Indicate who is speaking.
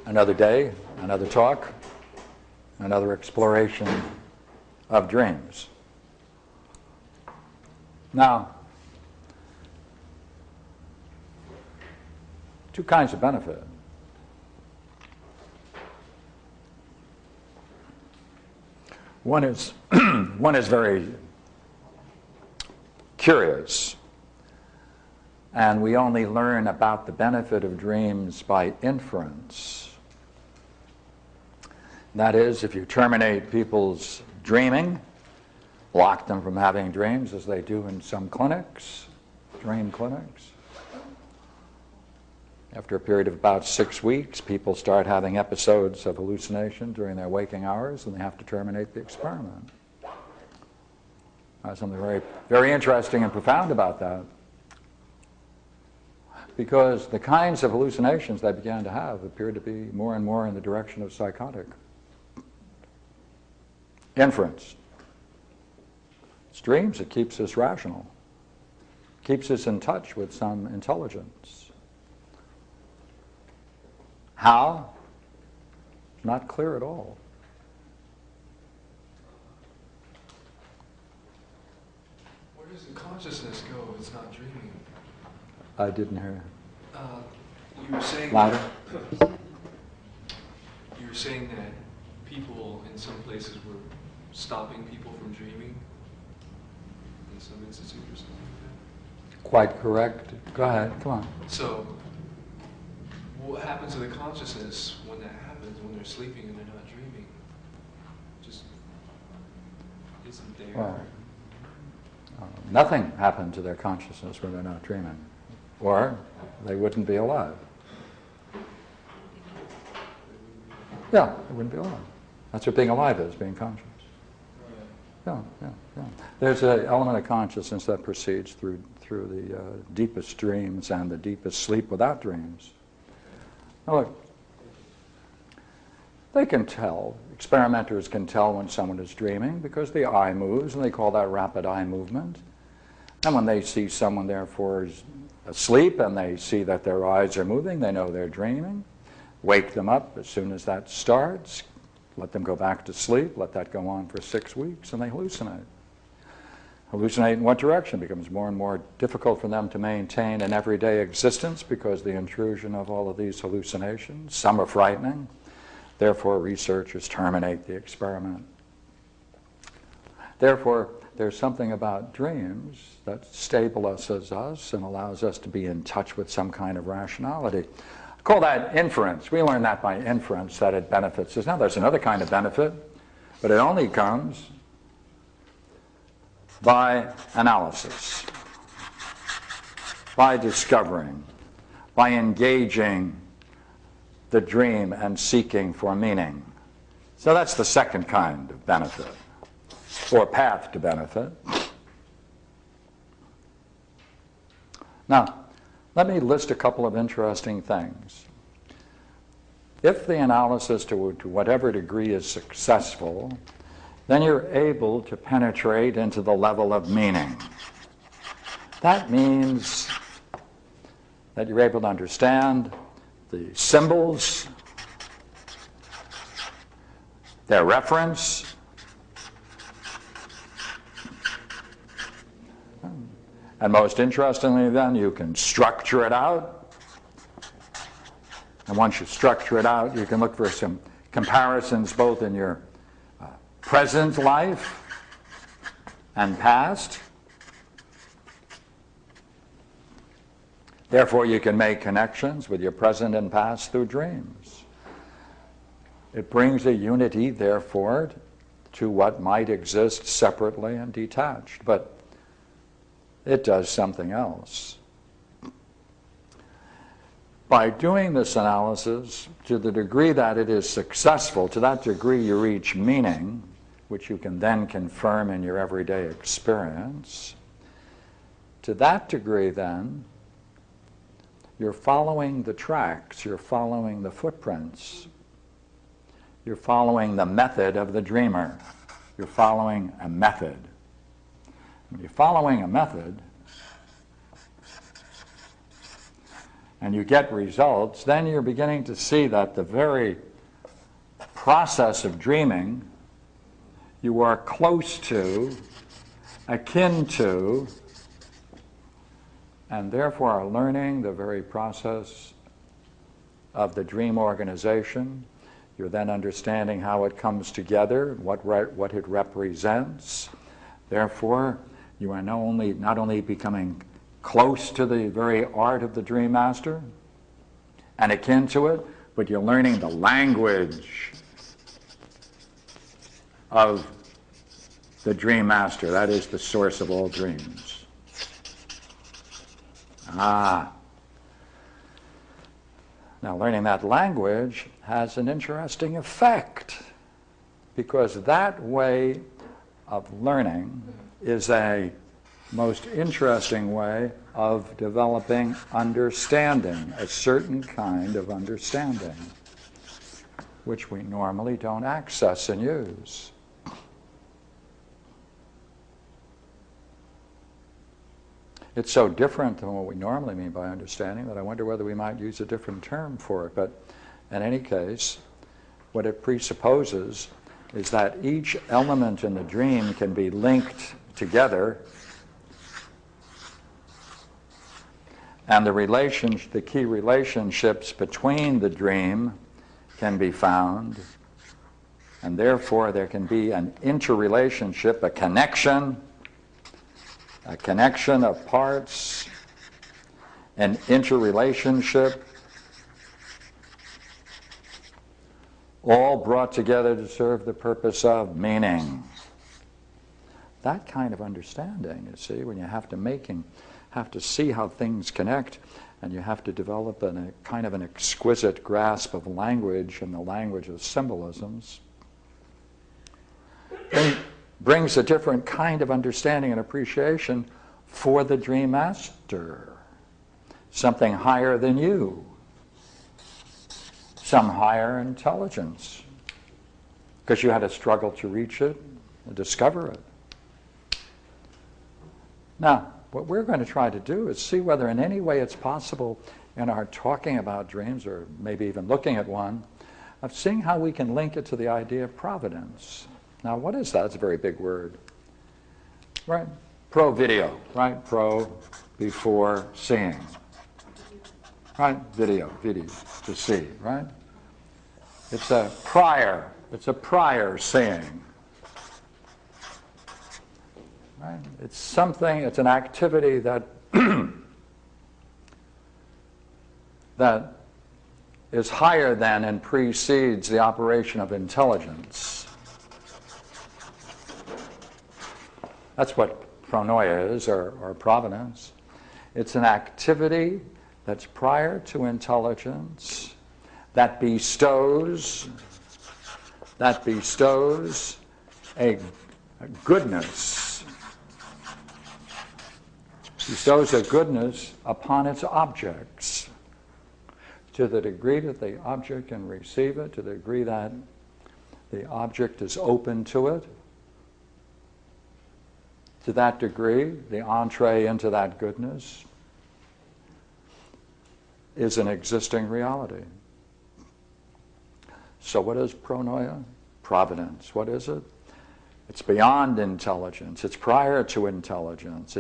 Speaker 1: Another day, another talk, another exploration of dreams. Now, two kinds of benefit. One is very curious, and we only learn about the benefit of dreams by inference. That is, if you terminate people's dreaming, block them from having dreams, as they do in some clinics, dream clinics, after a period of about 6 weeks, people start having episodes of hallucination during their waking hours, and they have to terminate the experiment. There's something very, very interesting and profound about that, because the kinds of hallucinations they began to have appeared to be more and more in the direction of psychotic inference. It's dreams that keeps us rational, keeps us in touch with some intelligence. How? Not clear at all.
Speaker 2: Where does the consciousness go if it's not dreaming?
Speaker 1: I didn't hear.
Speaker 2: You were saying
Speaker 1: Louder.
Speaker 2: You were saying that people in some places were stopping people from dreaming in some institute or something like that.
Speaker 1: Quite correct. Go ahead. Come on.
Speaker 2: So, what happens to the consciousness when that happens, when they're sleeping and they're not dreaming? Just isn't there.
Speaker 1: Well, nothing happened to their consciousness when they're not dreaming, or they wouldn't be alive. Yeah, they wouldn't be alive. That's what being alive is, being conscious. Yeah. There's an element of consciousness that proceeds through the deepest dreams and the deepest sleep without dreams. Now look, they can tell, experimenters can tell when someone is dreaming because the eye moves, and they call that rapid eye movement. And when they see someone therefore is asleep and they see that their eyes are moving, they know they're dreaming. Wake them up as soon as that starts, let them go back to sleep, let that go on for 6 weeks, and they hallucinate. Hallucinate in what direction? It becomes more and more difficult for them to maintain an everyday existence because the intrusion of all of these hallucinations. Some are frightening. Therefore, researchers terminate the experiment. Therefore, there's something about dreams that stabilizes us and allows us to be in touch with some kind of rationality. I call that inference. We learn that by inference, that it benefits us. Now, there's another kind of benefit, but it only comes by analysis, by discovering, by engaging the dream and seeking for meaning. So that's the second kind of benefit, or path to benefit. Now, let me list a couple of interesting things. If the analysis to whatever degree is successful, then you're able to penetrate into the level of meaning. That means that you're able to understand the symbols, their reference, and most interestingly then, you can structure it out. And once you structure it out, you can look for some comparisons both in your present life and past. Therefore, you can make connections with your present and past through dreams. It brings a unity, therefore, to what might exist separately and detached, but it does something else. By doing this analysis, to the degree that it is successful, to that degree you reach meaning, which you can then confirm in your everyday experience. To that degree, then, you're following the tracks, you're following the footprints, you're following the method of the dreamer. You're following a method. When you're following a method, and you get results, then you're beginning to see that the very process of dreaming you are close to, akin to, and therefore are learning the very process of the dream organization. You're then understanding how it comes together, what it represents. Therefore, you are not only becoming close to the very art of the dream master and akin to it, but you're learning the language of the dream master. That is the source of all dreams. Now, learning that language has an interesting effect, because that way of learning is a most interesting way of developing understanding, a certain kind of understanding, which we normally don't access and use. It's so different than what we normally mean by understanding that I wonder whether we might use a different term for it. But in any case, what it presupposes is that each element in the dream can be linked together, and the key relationships between the dream can be found, and therefore there can be an interrelationship, a connection of parts, an interrelationship, all brought together to serve the purpose of meaning. That kind of understanding, you see, when you have to see how things connect, and you have to develop a kind of an exquisite grasp of language and the language of symbolisms, it brings a different kind of understanding and appreciation for the dream master, something higher than you, some higher intelligence, because you had to struggle to reach it and discover it. Now, what we're going to try to do is see whether in any way it's possible in our talking about dreams, or maybe even looking at one, of seeing how we can link it to the idea of providence. Now, what is that? It's a very big word. Right? Pro-video, right? Pro, before, seeing. Right? Video, to see, right? It's a prior seeing. Right? It's something, it's an activity that that is higher than and precedes the operation of intelligence. That's what pronoia is, or providence. It's an activity that's prior to intelligence, that bestows a goodness, bestows a goodness upon its objects, to the degree that the object can receive it, to the degree that the object is open to it. To that degree, the entree into that goodness is an existing reality. So what is pronoia? Providence. What is it? It's beyond intelligence. It's prior to intelligence.